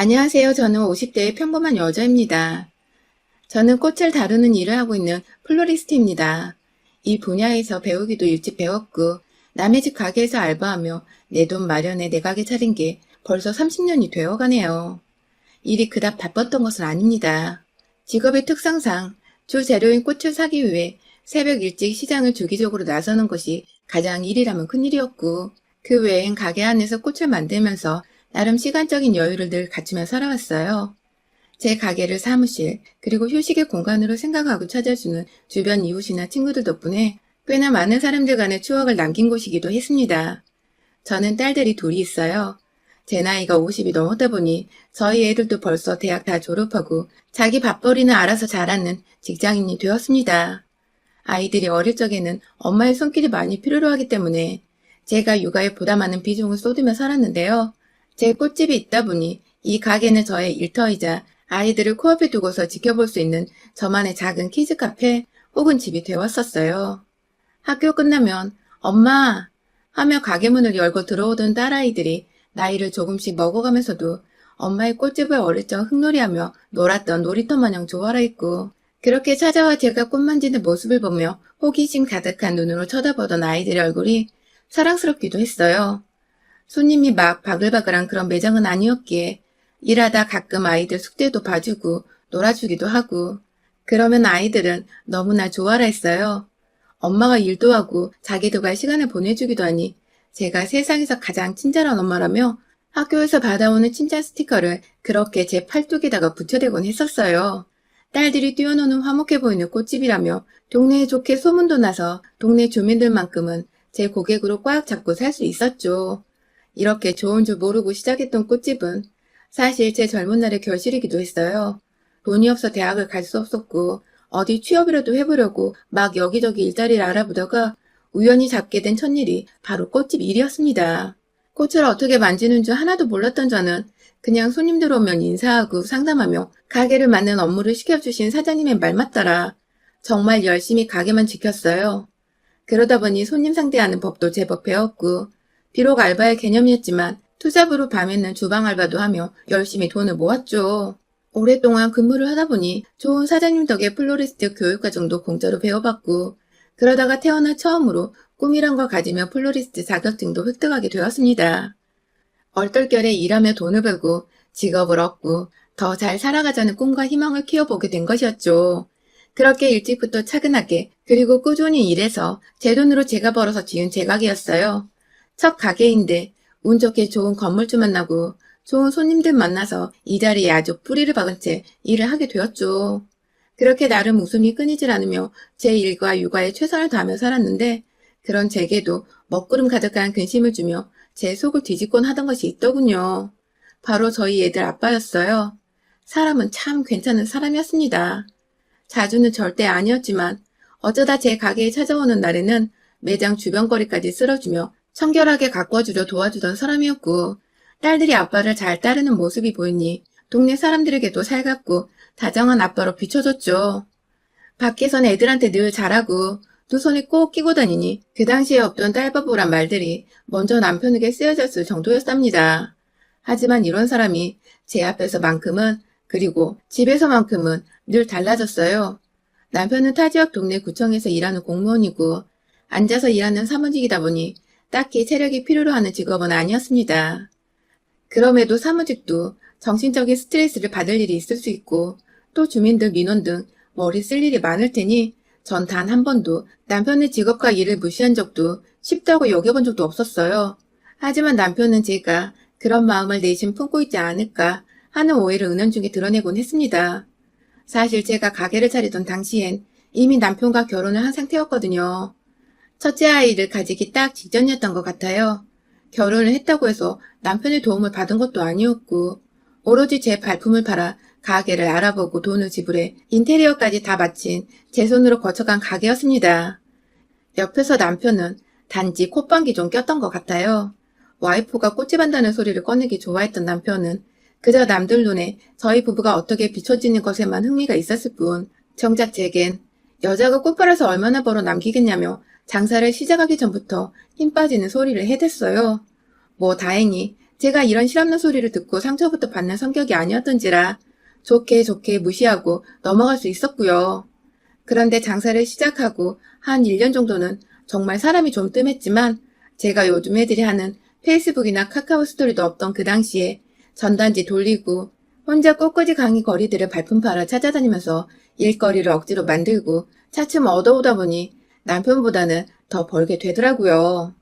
안녕하세요. 저는 50대의 평범한 여자입니다. 저는 꽃을 다루는 일을 하고 있는 플로리스트입니다. 이 분야에서 배우기도 일찍 배웠고, 남의 집 가게에서 알바하며 내 돈 마련에 내 가게 차린 게 벌써 30년이 되어 가네요. 일이 그닥 바빴던 것은 아닙니다. 직업의 특성상 주 재료인 꽃을 사기 위해 새벽 일찍 시장을 주기적으로 나서는 것이 가장 일이라면 큰일이었고, 그 외엔 가게 안에서 꽃을 만들면서 나름 시간적인 여유를 늘 갖추며 살아왔어요. 제 가게를 사무실, 그리고 휴식의 공간으로 생각하고 찾아주는 주변 이웃이나 친구들 덕분에 꽤나 많은 사람들 간의 추억을 남긴 곳이기도 했습니다. 저는 딸들이 둘이 있어요. 제 나이가 50이 넘었다 보니 저희 애들도 벌써 대학 다 졸업하고 자기 밥벌이는 알아서 잘하는 직장인이 되었습니다. 아이들이 어릴 적에는 엄마의 손길이 많이 필요로 하기 때문에 제가 육아에 부담하는 비중을 쏟으며 살았는데요. 제 꽃집이 있다 보니 이 가게는 저의 일터이자 아이들을 코앞에 두고서 지켜볼 수 있는 저만의 작은 키즈 카페 혹은 집이 되었었어요. 학교 끝나면 엄마 하며 가게 문을 열고 들어오던 딸아이들이 나이를 조금씩 먹어가면서도 엄마의 꽃집을 어릴 적 흙놀이하며 놀았던 놀이터 마냥 좋아라 했고, 그렇게 찾아와 제가 꽃 만지는 모습을 보며 호기심 가득한 눈으로 쳐다보던 아이들의 얼굴이 사랑스럽기도 했어요. 손님이 막 바글바글한 그런 매장은 아니었기에 일하다 가끔 아이들 숙제도 봐주고 놀아주기도 하고, 그러면 아이들은 너무나 좋아라 했어요. 엄마가 일도 하고 자기도 갈 시간을 보내주기도 하니 제가 세상에서 가장 친절한 엄마라며 학교에서 받아오는 칭찬 스티커를 그렇게 제 팔뚝에다가 붙여대곤 했었어요. 딸들이 뛰어노는 화목해 보이는 꽃집이라며 동네에 좋게 소문도 나서 동네 주민들만큼은 제 고객으로 꽉 잡고 살 수 있었죠. 이렇게 좋은 줄 모르고 시작했던 꽃집은 사실 제 젊은 날의 결실이기도 했어요. 돈이 없어 대학을 갈 수 없었고 어디 취업이라도 해보려고 막 여기저기 일자리를 알아보다가 우연히 잡게 된 첫일이 바로 꽃집 일이었습니다. 꽃을 어떻게 만지는 줄 하나도 몰랐던 저는 그냥 손님들 오면 인사하고 상담하며 가게를 맡는 업무를 시켜주신 사장님의 말만 따라 정말 열심히 가게만 지켰어요. 그러다 보니 손님 상대하는 법도 제법 배웠고, 비록 알바의 개념이었지만 투잡으로 밤에는 주방 알바도 하며 열심히 돈을 모았죠. 오랫동안 근무를 하다 보니 좋은 사장님 덕에 플로리스트 교육과정도 공짜로 배워봤고, 그러다가 태어나 처음으로 꿈이란 걸 가지며 플로리스트 자격증도 획득하게 되었습니다. 얼떨결에 일하며 돈을 벌고 직업을 얻고 더 잘 살아가자는 꿈과 희망을 키워보게 된 것이었죠. 그렇게 일찍부터 차근하게 그리고 꾸준히 일해서 제 돈으로 제가 벌어서 지은 제 가게였어요. 첫 가게인데 운 좋게 좋은 건물주 만나고 좋은 손님들 만나서 이 자리에 아주 뿌리를 박은 채 일을 하게 되었죠. 그렇게 나름 웃음이 끊이질 않으며 제 일과 육아에 최선을 다하며 살았는데, 그런 제게도 먹구름 가득한 근심을 주며 제 속을 뒤집곤 하던 것이 있더군요. 바로 저희 애들 아빠였어요. 사람은 참 괜찮은 사람이었습니다. 자주는 절대 아니었지만 어쩌다 제 가게에 찾아오는 날에는 매장 주변 거리까지 쓸어주며 청결하게 가꿔주려 도와주던 사람이었고, 딸들이 아빠를 잘 따르는 모습이 보이니 동네 사람들에게도 살갑고 다정한 아빠로 비춰졌죠. 밖에선 애들한테 늘 잘하고 두 손에 꼭 끼고 다니니 그 당시에 없던 딸바보란 말들이 먼저 남편에게 쓰여졌을 정도였답니다. 하지만 이런 사람이 제 앞에서만큼은, 그리고 집에서만큼은 늘 달라졌어요. 남편은 타 지역 동네 구청에서 일하는 공무원이고 앉아서 일하는 사무직이다 보니 딱히 체력이 필요로 하는 직업은 아니었습니다. 그럼에도 사무직도 정신적인 스트레스를 받을 일이 있을 수 있고 또 주민들 민원 등 머리 쓸 일이 많을 테니 전 단 한 번도 남편의 직업과 일을 무시한 적도 쉽다고 여겨본 적도 없었어요. 하지만 남편은 제가 그런 마음을 내심 품고 있지 않을까 하는 오해를 은연중에 드러내곤 했습니다. 사실 제가 가게를 차리던 당시엔 이미 남편과 결혼을 한 상태였거든요. 첫째 아이를 가지기 딱 직전이었던 것 같아요. 결혼을 했다고 해서 남편의 도움을 받은 것도 아니었고, 오로지 제 발품을 팔아 가게를 알아보고 돈을 지불해 인테리어까지 다 마친 제 손으로 거쳐간 가게였습니다. 옆에서 남편은 단지 콧방귀 좀 꼈던 것 같아요. 와이프가 꽃집 한다는 소리를 꺼내기 좋아했던 남편은 그저 남들 눈에 저희 부부가 어떻게 비춰지는 것에만 흥미가 있었을 뿐, 정작 제겐 여자가 꽃 팔아서 얼마나 벌어 남기겠냐며 장사를 시작하기 전부터 힘 빠지는 소리를 해댔어요. 뭐 다행히 제가 이런 실없는 소리를 듣고 상처부터 받는 성격이 아니었던지라 좋게 좋게 무시하고 넘어갈 수 있었고요. 그런데 장사를 시작하고 한 1년 정도는 정말 사람이 좀 뜸했지만 제가 요즘 애들이 하는 페이스북이나 카카오 스토리도 없던 그 당시에 전단지 돌리고 혼자 꽃꽂이 강의 거리들을 발품 팔아 찾아다니면서 일거리를 억지로 만들고 차츰 얻어오다 보니 남편보다는 더 벌게 되더라고요.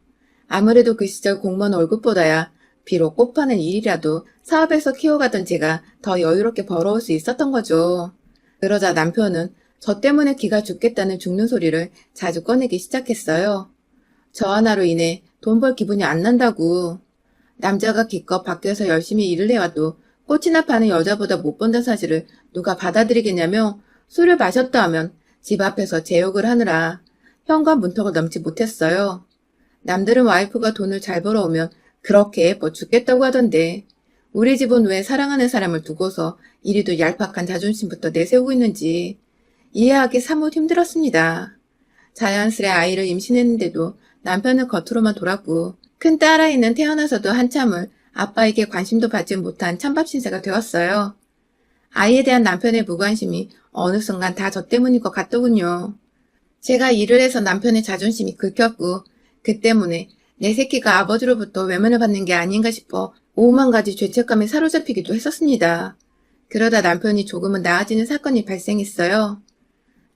아무래도 그 시절 공무원 월급보다야 비록 꽃 파는 일이라도 사업에서 키워가던 제가 더 여유롭게 벌어올 수 있었던 거죠. 그러자 남편은 저 때문에 기가 죽겠다는 죽는 소리를 자주 꺼내기 시작했어요. 저 하나로 인해 돈 벌 기분이 안 난다고. 남자가 기껏 밖에서 열심히 일을 해와도 꽃이나 파는 여자보다 못 번다는 사실을 누가 받아들이겠냐며 술을 마셨다 하면 집 앞에서 제 욕을 하느라 현관 문턱을 넘지 못했어요. 남들은 와이프가 돈을 잘 벌어오면 그렇게 예뻐 죽겠다고 하던데 우리 집은 왜 사랑하는 사람을 두고서 이리도 얄팍한 자존심부터 내세우고 있는지 이해하기 사뭇 힘들었습니다. 자연스레 아이를 임신했는데도 남편은 겉으로만 돌았고 큰 딸아이는 태어나서도 한참을 아빠에게 관심도 받지 못한 찬밥 신세가 되었어요. 아이에 대한 남편의 무관심이 어느 순간 다 저 때문인 것 같더군요. 제가 일을 해서 남편의 자존심이 긁혔고 그 때문에 내 새끼가 아버지로부터 외면을 받는 게 아닌가 싶어 오만 가지 죄책감에 사로잡히기도 했었습니다. 그러다 남편이 조금은 나아지는 사건이 발생했어요.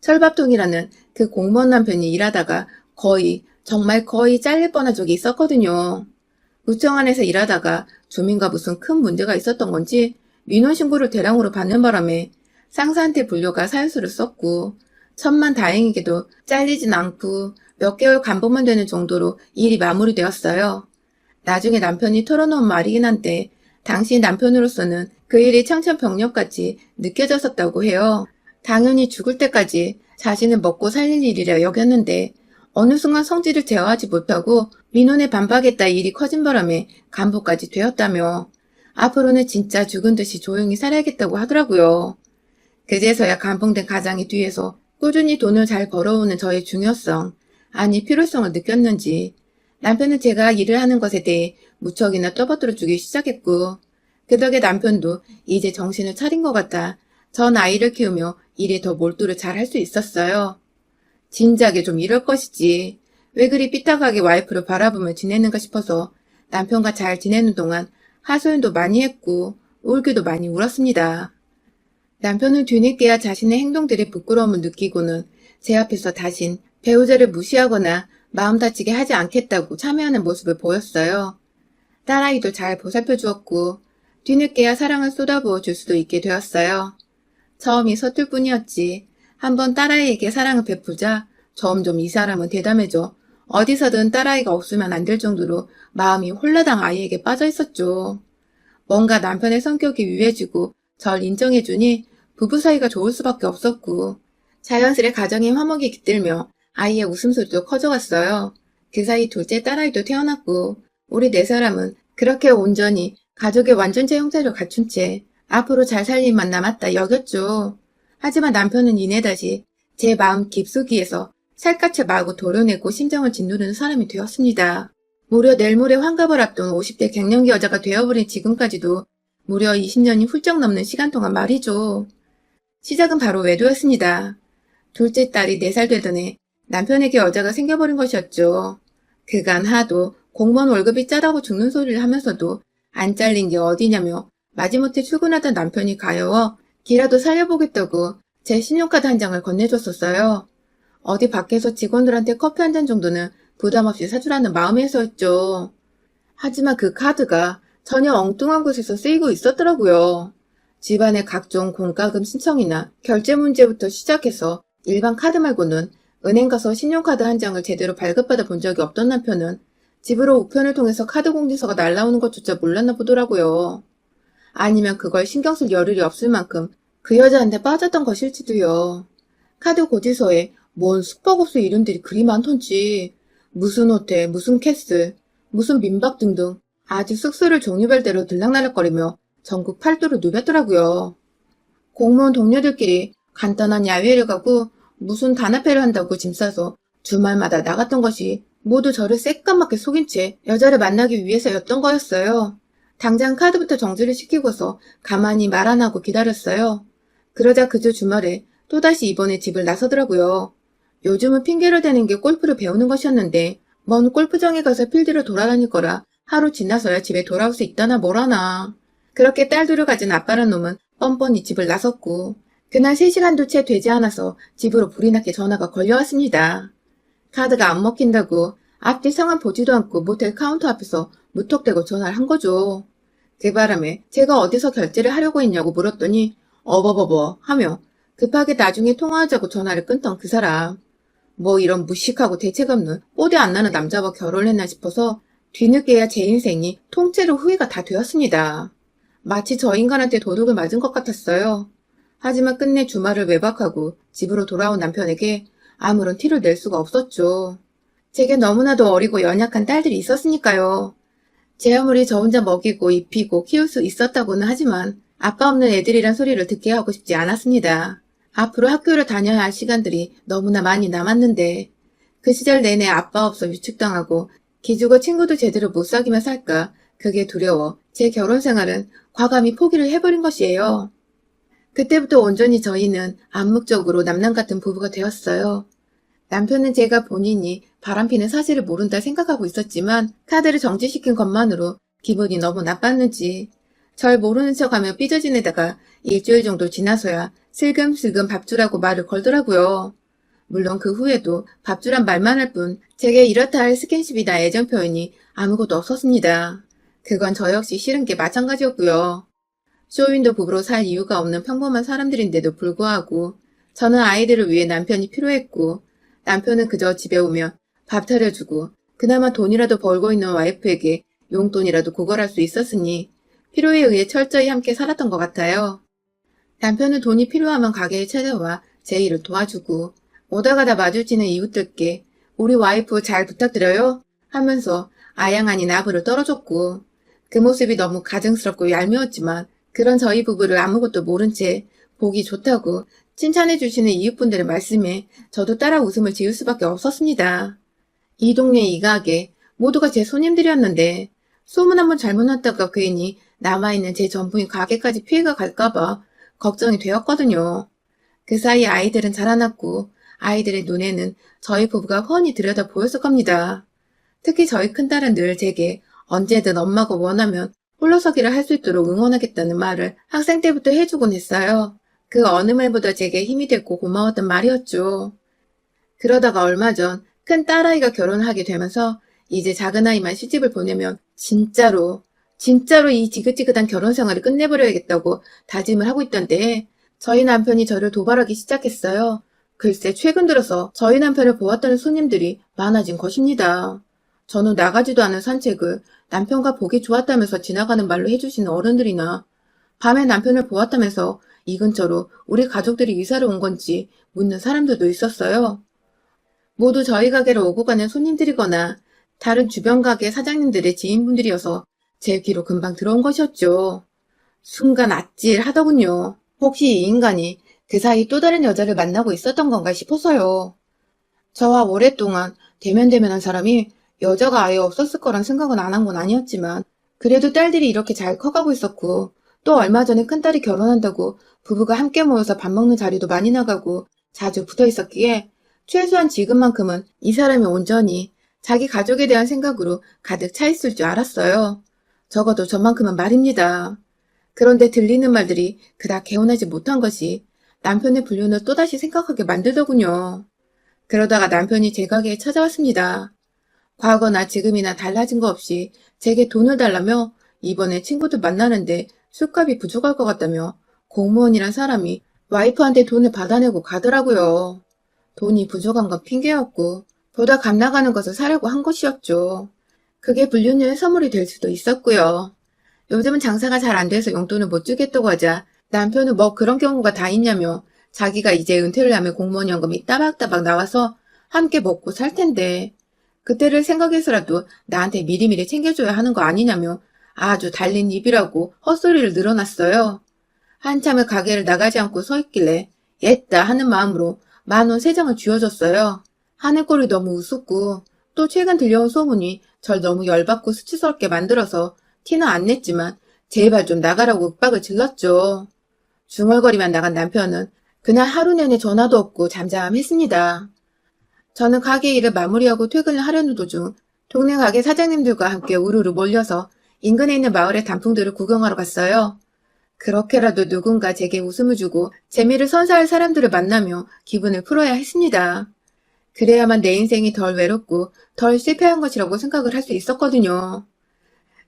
철밥통이라는 그 공무원 남편이 일하다가 정말 거의 잘릴 뻔한 적이 있었거든요. 구청 안에서 일하다가 주민과 무슨 큰 문제가 있었던 건지 민원신고를 대량으로 받는 바람에 상사한테 불려가 사유서를 썼고 천만다행히게도 잘리진 않고 몇 개월 간보만 되는 정도로 일이 마무리되었어요. 나중에 남편이 털어놓은 말이긴 한데 당시 남편으로서는 그 일이 청천벽력같이 느껴졌었다고 해요. 당연히 죽을 때까지 자신을 먹고 살릴 일이라 여겼는데 어느 순간 성질을 제어하지 못하고 민원에 반박했다 일이 커진 바람에 간보까지 되었다며 앞으로는 진짜 죽은 듯이 조용히 살아야겠다고 하더라고요. 그제서야 감봉된 가장이 뒤에서 꾸준히 돈을 잘 벌어오는 저의 중요성, 아니 필요성을 느꼈는지 남편은 제가 일을 하는 것에 대해 무척이나 떠받들어 주기 시작했고 그 덕에 남편도 이제 정신을 차린 것 같아 전 아이를 키우며 일에 더 몰두를 잘 할 수 있었어요. 진작에 좀 이럴 것이지. 왜 그리 삐딱하게 와이프를 바라보며 지내는가 싶어서 남편과 잘 지내는 동안 하소연도 많이 했고 울기도 많이 울었습니다. 남편은 뒤늦게야 자신의 행동들에 부끄러움을 느끼고는 제 앞에서 다신 배우자를 무시하거나 마음 다치게 하지 않겠다고 참여하는 모습을 보였어요. 딸아이도 잘 보살펴 주었고 뒤늦게야 사랑을 쏟아부어 줄 수도 있게 되었어요. 처음이 서툴 뿐이었지. 한번 딸아이에게 사랑을 베푸자 점점 이 사람은 대담해져 어디서든 딸아이가 없으면 안 될 정도로 마음이 홀라당 아이에게 빠져 있었죠. 뭔가 남편의 성격이 유해지고 절 인정해주니 부부 사이가 좋을 수밖에 없었고 자연스레 가정의 화목이 깃들며 아이의 웃음소리도 커져갔어요. 그 사이 둘째 딸아이도 태어났고 우리 네 사람은 그렇게 온전히 가족의 완전체 형태를 갖춘 채 앞으로 잘 살 일만 남았다 여겼죠. 하지만 남편은 이내 다시 제 마음 깊숙이에서 살갗을 마구 도려내고 심정을 짓누르는 사람이 되었습니다. 무려 내일 모레 환갑을 앞둔 50대 갱년기 여자가 되어버린 지금까지도 무려 20년이 훌쩍 넘는 시간 동안 말이죠. 시작은 바로 외도였습니다. 둘째 딸이 4살 되던 해 남편에게 여자가 생겨버린 것이었죠. 그간 하도 공무원 월급이 짜다고 죽는 소리를 하면서도 안 잘린 게 어디냐며 마지못해 출근하던 남편이 가여워 기라도 살려보겠다고 제 신용카드 한 장을 건네줬었어요. 어디 밖에서 직원들한테 커피 한 잔 정도는 부담 없이 사주라는 마음에서였죠. 하지만 그 카드가 전혀 엉뚱한 곳에서 쓰이고 있었더라고요. 집안의 각종 공과금 신청이나 결제 문제부터 시작해서 일반 카드 말고는 은행 가서 신용카드 한 장을 제대로 발급받아 본 적이 없던 남편은 집으로 우편을 통해서 카드 공지서가 날라오는 것조차 몰랐나 보더라고요. 아니면 그걸 신경 쓸 여력이 없을 만큼 그 여자한테 빠졌던 것일지도요. 카드 고지서에 뭔 숙박업소 이름들이 그리 많던지 무슨 호텔, 무슨 캐슬, 무슨 민박 등등 아주 숙소를 종류별대로 들락날락거리며 전국 팔도를 누볐더라고요. 공무원 동료들끼리 간단한 야외를 가고 무슨 단합회를 한다고 짐 싸서 주말마다 나갔던 것이 모두 저를 새까맣게 속인 채 여자를 만나기 위해서였던 거였어요. 당장 카드부터 정지를 시키고서 가만히 말 안 하고 기다렸어요. 그러자 그저 주말에 또다시 이번에 집을 나서더라고요. 요즘은 핑계를 대는 게 골프를 배우는 것이었는데 먼 골프장에 가서 필드를 돌아다닐 거라 하루 지나서야 집에 돌아올 수 있다나 뭐라나. 그렇게 딸들을 가진 아빠란 놈은 뻔뻔히 집을 나섰고 그날 3시간도 채 되지 않아서 집으로 불이 나게 전화가 걸려왔습니다. 카드가 안 먹힌다고 앞뒤 상황 보지도 않고 모텔 카운터 앞에서 무턱대고 전화를 한 거죠. 그 바람에 제가 어디서 결제를 하려고 했냐고 물었더니 어버버버 하며 급하게 나중에 통화하자고 전화를 끊던 그 사람. 뭐 이런 무식하고 대책 없는 뽀대 안 나는 남자와 결혼했나 싶어서 뒤늦게야 제 인생이 통째로 후회가 다 되었습니다. 마치 저 인간한테 도둑을 맞은 것 같았어요. 하지만 끝내 주말을 외박하고 집으로 돌아온 남편에게 아무런 티를 낼 수가 없었죠. 제게 너무나도 어리고 연약한 딸들이 있었으니까요. 제 아무리 저 혼자 먹이고 입히고 키울 수 있었다고는 하지만 아빠 없는 애들이란 소리를 듣게 하고 싶지 않았습니다. 앞으로 학교를 다녀야 할 시간들이 너무나 많이 남았는데 그 시절 내내 아빠 없어 위축당하고 기죽어 친구도 제대로 못 사귀며 살까 그게 두려워 제 결혼 생활은 과감히 포기를 해버린 것이에요. 그때부터 온전히 저희는 암묵적으로 남남 같은 부부가 되었어요. 남편은 제가 본인이 바람피는 사실을 모른다 생각하고 있었지만 카드를 정지시킨 것만으로 기분이 너무 나빴는지 절 모르는 척하며 삐져지내다가 일주일 정도 지나서야 슬금슬금 밥주라고 말을 걸더라고요. 물론 그 후에도 밥주란 말만 할 뿐 제게 이렇다 할 스킨십이나 애정 표현이 아무것도 없었습니다. 그건 저 역시 싫은 게 마찬가지였고요. 쇼윈도 부부로 살 이유가 없는 평범한 사람들인데도 불구하고 저는 아이들을 위해 남편이 필요했고 남편은 그저 집에 오면 밥 차려주고 그나마 돈이라도 벌고 있는 와이프에게 용돈이라도 구걸할 수 있었으니 필요에 의해 철저히 함께 살았던 것 같아요. 남편은 돈이 필요하면 가게에 찾아와 제 일을 도와주고 오다 가다 마주치는 이웃들께 우리 와이프 잘 부탁드려요 하면서 아양 아닌 아부를 떨어줬고 그 모습이 너무 가증스럽고 얄미웠지만 그런 저희 부부를 아무것도 모른 채 보기 좋다고 칭찬해 주시는 이웃분들의 말씀에 저도 따라 웃음을 지을 수밖에 없었습니다. 이 동네 이 가게 모두가 제 손님들이었는데 소문 한번 잘못 났다가 괜히 남아있는 제 전부인 가게까지 피해가 갈까봐 걱정이 되었거든요. 그 사이 아이들은 자라났고 아이들의 눈에는 저희 부부가 훤히 들여다 보였을 겁니다. 특히 저희 큰딸은 늘 제게 언제든 엄마가 원하면 홀로서기를 할 수 있도록 응원하겠다는 말을 학생 때부터 해주곤 했어요. 그 어느 말보다 제게 힘이 됐고 고마웠던 말이었죠. 그러다가 얼마 전 큰 딸아이가 결혼을 하게 되면서 이제 작은아이만 시집을 보내면 진짜로 이 지긋지긋한 결혼 생활을 끝내버려야겠다고 다짐을 하고 있던데 저희 남편이 저를 도발하기 시작했어요. 글쎄 최근 들어서 저희 남편을 보았다는 손님들이 많아진 것입니다. 저는 나가지도 않은 산책을 남편과 보기 좋았다면서 지나가는 말로 해주시는 어른들이나 밤에 남편을 보았다면서 이 근처로 우리 가족들이 이사를 온 건지 묻는 사람들도 있었어요. 모두 저희 가게로 오고 가는 손님들이거나 다른 주변 가게 사장님들의 지인분들이어서 제 귀로 금방 들어온 것이었죠. 순간 아찔하더군요. 혹시 이 인간이 그 사이 또 다른 여자를 만나고 있었던 건가 싶어서요. 저와 오랫동안 대면대면한 사람이 여자가 아예 없었을 거란 생각은 안 한 건 아니었지만 그래도 딸들이 이렇게 잘 커가고 있었고 또 얼마 전에 큰딸이 결혼한다고 부부가 함께 모여서 밥 먹는 자리도 많이 나가고 자주 붙어 있었기에 최소한 지금만큼은 이 사람이 온전히 자기 가족에 대한 생각으로 가득 차 있을 줄 알았어요. 적어도 저만큼은 말입니다. 그런데 들리는 말들이 그닥 개운하지 못한 것이 남편의 불륜을 또다시 생각하게 만들더군요. 그러다가 남편이 제 가게에 찾아왔습니다. 과거나 지금이나 달라진 거 없이 제게 돈을 달라며 이번에 친구들 만나는데 술값이 부족할 것 같다며 공무원이란 사람이 와이프한테 돈을 받아내고 가더라고요. 돈이 부족한 건 핑계였고 보다 값 나가는 것을 사려고 한 것이었죠. 그게 불륜녀의 선물이 될 수도 있었고요. 요즘은 장사가 잘 안 돼서 용돈을 못 주겠다고 하자 남편은 뭐 그런 경우가 다 있냐며 자기가 이제 은퇴를 하면 공무원 연금이 따박따박 나와서 함께 먹고 살 텐데 그때를 생각해서라도 나한테 미리미리 챙겨줘야 하는 거 아니냐며 아주 달린 입이라고 헛소리를 늘어놨어요. 한참을 가게를 나가지 않고 서 있길래 옛다 하는 마음으로 10,000원 3장을 쥐어줬어요. 하는 꼴이 너무 우습고 또 최근 들려온 소문이 절 너무 열받고 수치스럽게 만들어서 티는 안 냈지만 제발 좀 나가라고 윽박을 질렀죠. 중얼거리만 나간 남편은 그날 하루 내내 전화도 없고 잠잠했습니다. 저는 가게 일을 마무리하고 퇴근을 하려는 도중 동네 가게 사장님들과 함께 우르르 몰려서 인근에 있는 마을의 단풍들을 구경하러 갔어요. 그렇게라도 누군가 제게 웃음을 주고 재미를 선사할 사람들을 만나며 기분을 풀어야 했습니다. 그래야만 내 인생이 덜 외롭고 덜 실패한 것이라고 생각을 할 수 있었거든요.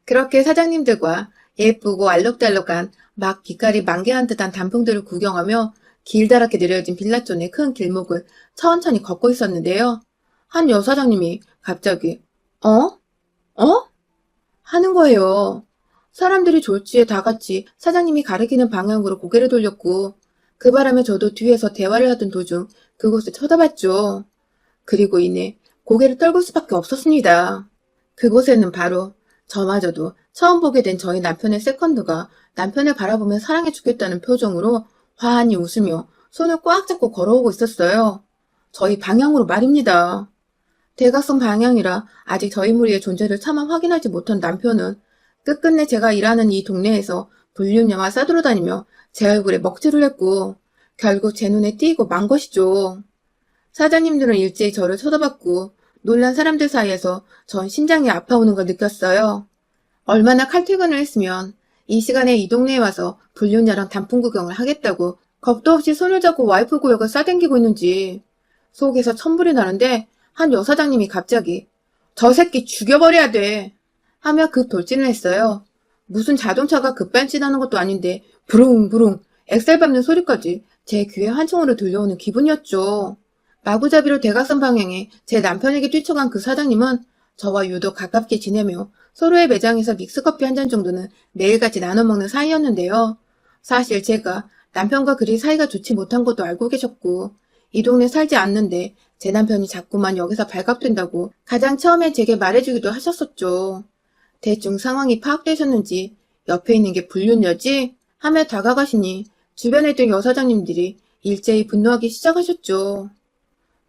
그렇게 사장님들과 예쁘고 알록달록한 막 빛깔이 만개한 듯한 단풍들을 구경하며 길다랗게 느려진 빌라촌의 큰 길목을 천천히 걷고 있었는데요. 한 여사장님이 갑자기 어? 어? 하는 거예요. 사람들이 졸지에 다 같이 사장님이 가리키는 방향으로 고개를 돌렸고 그 바람에 저도 뒤에서 대화를 하던 도중 그곳을 쳐다봤죠. 그리고 이내 고개를 떨굴 수밖에 없었습니다. 그곳에는 바로 저마저도 처음 보게 된 저희 남편의 세컨드가 남편을 바라보며 사랑해 주겠다는 표정으로 환히 웃으며 손을 꽉 잡고 걸어오고 있었어요. 저희 방향으로 말입니다. 대각선 방향이라 아직 저희 무리의 존재를 차마 확인하지 못한 남편은 끝끝내 제가 일하는 이 동네에서 불륜녀와 싸돌아다니며 제 얼굴에 먹칠을 했고 결국 제 눈에 띄고 만 것이죠. 사장님들은 일제히 저를 쳐다봤고 놀란 사람들 사이에서 전 심장이 아파오는 걸 느꼈어요. 얼마나 칼퇴근을 했으면 이 시간에 이 동네에 와서 불륜녀랑 단풍 구경을 하겠다고 겁도 없이 손을 잡고 와이프 구역을 싸댕기고 있는지 속에서 천불이 나는데 한 여사장님이 갑자기 저 새끼 죽여버려야 돼 하며 급 돌진을 했어요. 무슨 자동차가 급발진하는 것도 아닌데 부릉부릉 엑셀 밟는 소리까지 제 귀에 한청으로 들려오는 기분이었죠. 마구잡이로 대각선 방향에 제 남편에게 뛰쳐간 그 사장님은 저와 유독 가깝게 지내며 서로의 매장에서 믹스커피 한 잔 정도는 매일같이 나눠 먹는 사이였는데요. 사실 제가 남편과 그리 사이가 좋지 못한 것도 알고 계셨고 이 동네 살지 않는데 제 남편이 자꾸만 여기서 발각된다고 가장 처음에 제게 말해주기도 하셨었죠. 대충 상황이 파악되셨는지 옆에 있는 게 불륜녀지? 하며 다가가시니 주변에 있던 여사장님들이 일제히 분노하기 시작하셨죠.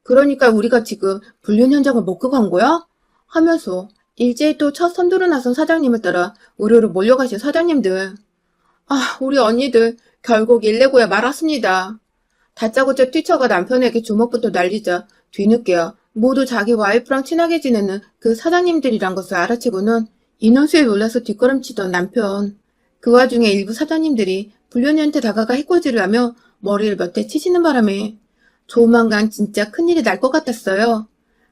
그러니까 우리가 지금 불륜 현장을 먹고 간 거야? 하면서 일제히 또 첫 선두로 나선 사장님을 따라 우르르 몰려가신 사장님들. 아, 우리 언니들 결국 일내고야 말았습니다. 다짜고짜 뛰쳐가 남편에게 주먹부터 날리자 뒤늦게야 모두 자기 와이프랑 친하게 지내는 그 사장님들이란 것을 알아채고는 인원수에 놀라서 뒷걸음치던 남편. 그 와중에 일부 사장님들이 불륜녀한테 다가가 해코지를 하며 머리를 몇 대 치시는 바람에 조만간 진짜 큰일이 날 것 같았어요.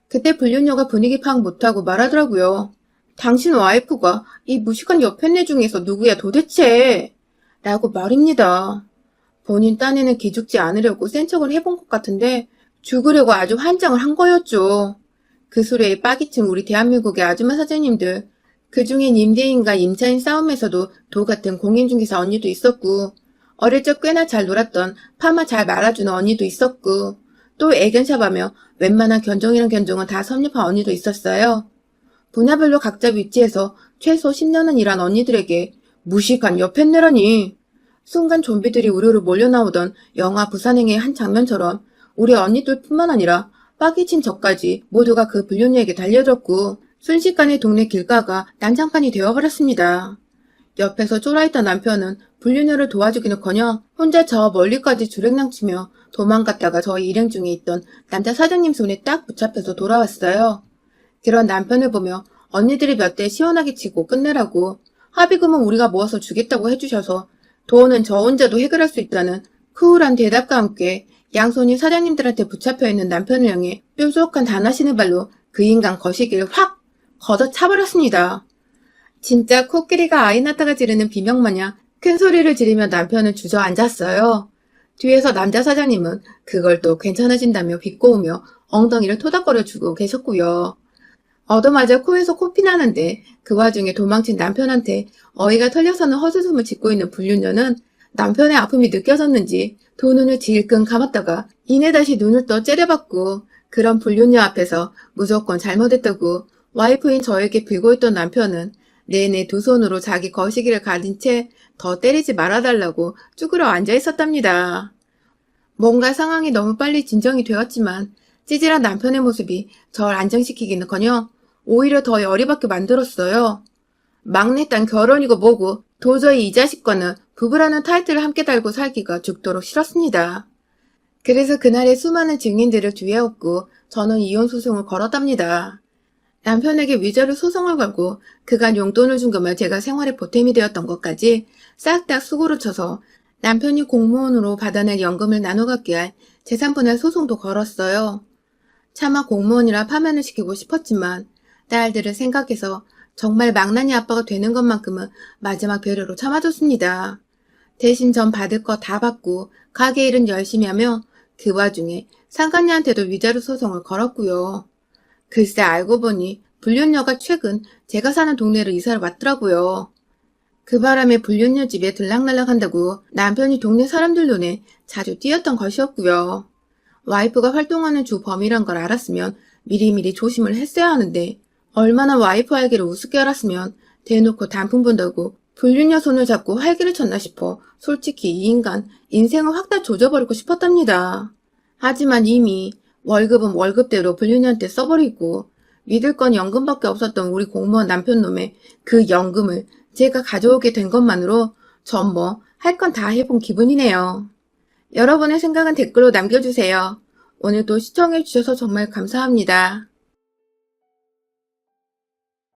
그때 불륜녀가 분위기 파악 못하고 말하더라고요. 당신 와이프가 이 무식한 여편네 중에서 누구야 도대체? 라고 말입니다. 본인 딴에는 기죽지 않으려고 센 척을 해본 것 같은데 죽으려고 아주 환장을 한 거였죠. 그 소리에 빠기친 우리 대한민국의 아줌마 사장님들. 그중엔 임대인과 임차인 싸움에서도 도 같은 공인중개사 언니도 있었고 어릴 적 꽤나 잘 놀았던 파마 잘 말아주는 언니도 있었고 또 애견샵하며 웬만한 견종이란 견종은 다 섭렵한 언니도 있었어요. 분야별로 각자 위치에서 최소 10년은 일한 언니들에게 무식한 여편네라니. 순간 좀비들이 우르르 몰려나오던 영화 부산행의 한 장면처럼 우리 언니들뿐만 아니라 빠기친 저까지 모두가 그 불륜녀에게 달려들었고 순식간에 동네 길가가 난장판이 되어버렸습니다. 옆에서 쫄아있던 남편은 불륜녀를 도와주기는커녕 혼자 저 멀리까지 주랭랑치며 도망갔다가 저희 일행 중에 있던 남자 사장님 손에 딱 붙잡혀서 돌아왔어요. 그런 남편을 보며 언니들이 몇 대 시원하게 치고 끝내라고 합의금은 우리가 모아서 주겠다고 해주셔서 돈은 저 혼자도 해결할 수 있다는 쿨한 대답과 함께 양손이 사장님들한테 붙잡혀있는 남편을 향해 뾰족한 단하시는 발로 그 인간 거시기를 확 걷어차버렸습니다. 진짜 코끼리가 아이 낳다가 지르는 비명마냥 큰 소리를 지르며 남편을 주저앉았어요. 뒤에서 남자 사장님은 그걸 또 괜찮아진다며 비꼬으며 엉덩이를 토닥거려주고 계셨고요. 얻어맞아 코에서 코피 나는데 그 와중에 도망친 남편한테 어이가 털려서는 헛웃음을 짓고 있는 불륜녀는 남편의 아픔이 느껴졌는지 두 눈을 질끈 감았다가 이내 다시 눈을 떠 째려봤고 그런 불륜녀 앞에서 무조건 잘못했다고 와이프인 저에게 빌고 있던 남편은 내내 두 손으로 자기 거시기를 가린 채 더 때리지 말아달라고 쭈그려 앉아 있었답니다. 뭔가 상황이 너무 빨리 진정이 되었지만 찌질한 남편의 모습이 절 안정시키기는커녕 오히려 더 열이 받게 만들었어요. 막내딸 결혼이고 뭐고 도저히 이 자식과는 부부라는 타이틀을 함께 달고 살기가 죽도록 싫었습니다. 그래서 그날의 수많은 증인들을 뒤에업고 저는 이혼 소송을 걸었답니다. 남편에게 위자료 소송을 걸고 그간 용돈을 준 것만 제가 생활의 보탬이 되었던 것까지 싹 다 수고를 쳐서 남편이 공무원으로 받아낼 연금을 나눠 갖게 할 재산분할 소송도 걸었어요. 차마 공무원이라 파면을 시키고 싶었지만 딸들을 생각해서 정말 망나니 아빠가 되는 것만큼은 마지막 배려로 참아줬습니다. 대신 전 받을 거 다 받고 가게 일은 열심히 하며 그 와중에 상간녀한테도 위자료 소송을 걸었고요. 글쎄 알고 보니 불륜녀가 최근 제가 사는 동네로 이사를 왔더라고요. 그 바람에 불륜녀 집에 들락날락 한다고 남편이 동네 사람들 눈에 자주 띄었던 것이었고요. 와이프가 활동하는 주 범이란 걸 알았으면 미리미리 조심을 했어야 하는데 얼마나 와이프 활기를 우습게 알았으면 대놓고 단풍 본다고 불륜녀 손을 잡고 활기를 쳤나 싶어 솔직히 이 인간 인생을 확 다 조져버리고 싶었답니다. 하지만 이미 월급은 월급대로 불륜녀한테 써버리고 믿을 건 연금밖에 없었던 우리 공무원 남편놈의 그 연금을 제가 가져오게 된 것만으로 전 뭐 할 건 다 해본 기분이네요. 여러분의 생각은 댓글로 남겨주세요. 오늘도 시청해주셔서 정말 감사합니다.